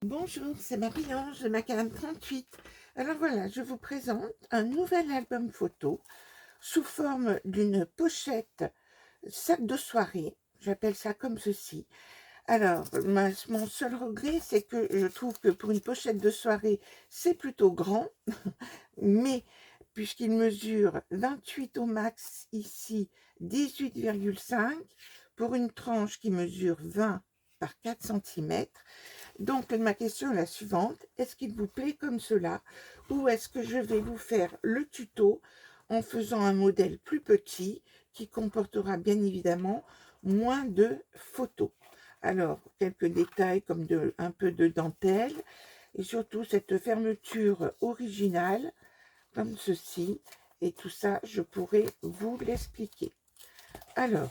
Bonjour, c'est Marie-Ange de Macadam 38. Alors voilà, je vous présente un nouvel album photo sous forme d'une pochette sac de soirée. J'appelle ça comme ceci. Alors, mon seul regret, c'est que je trouve que pour une pochette de soirée, c'est plutôt grand, mais puisqu'il mesure 28 au max ici, 18,5, pour une tranche qui mesure 20 par 4 centimètres. Donc, ma question est la suivante. Est-ce qu'il vous plaît comme cela ou est-ce que je vais vous faire le tuto en faisant un modèle plus petit qui comportera bien évidemment moins de photos? Alors, quelques détails comme un peu de dentelle et surtout cette fermeture originale comme ceci. Et tout ça, je pourrai vous l'expliquer. Alors,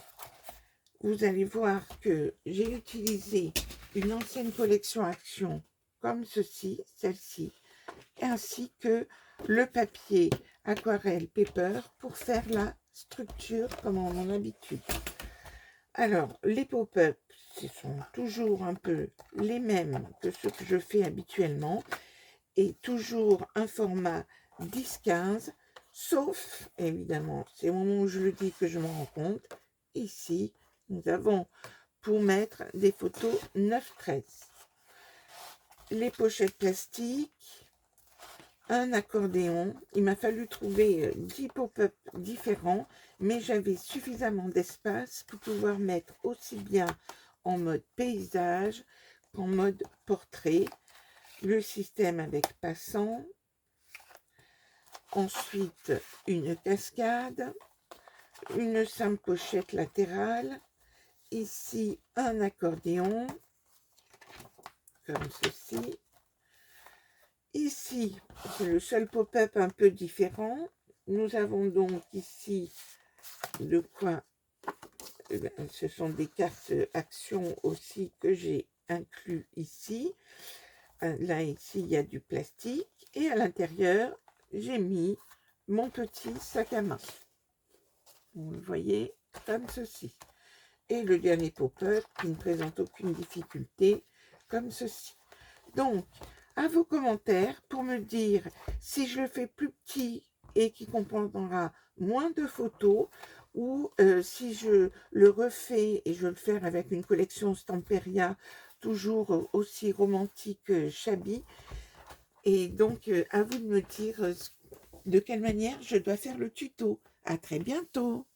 vous allez voir que j'ai utilisé une ancienne collection Action comme ceci, celle-ci, ainsi que le papier aquarelle paper pour faire la structure comme on en a l'habitude. Alors, les pop-up, ce sont toujours un peu les mêmes que ceux que je fais habituellement et toujours un format 10-15, sauf, évidemment, c'est au moment où je le dis que je m'en rends compte, ici, nous avons pour mettre des photos 9-13. Les pochettes plastiques, un accordéon. Il m'a fallu trouver 10 pop-up différents, mais j'avais suffisamment d'espace pour pouvoir mettre aussi bien en mode paysage qu'en mode portrait. Le système avec passant. Ensuite, une cascade, une simple pochette latérale. Ici, un accordéon, comme ceci. Ici, c'est le seul pop-up un peu différent. Nous avons donc ici de quoi, ce sont des cartes Action aussi que j'ai inclus ici. Là, ici, il y a du plastique. Et à l'intérieur, j'ai mis mon petit sac à main. Vous le voyez, comme ceci. Et le dernier pop-up qui ne présente aucune difficulté, comme ceci. Donc, à vos commentaires pour me dire si je le fais plus petit et qui comprendra moins de photos ou si je le refais et je veux le faire avec une collection Stamperia toujours aussi romantique shabby. Et donc, à vous de me dire de quelle manière je dois faire le tuto. À très bientôt.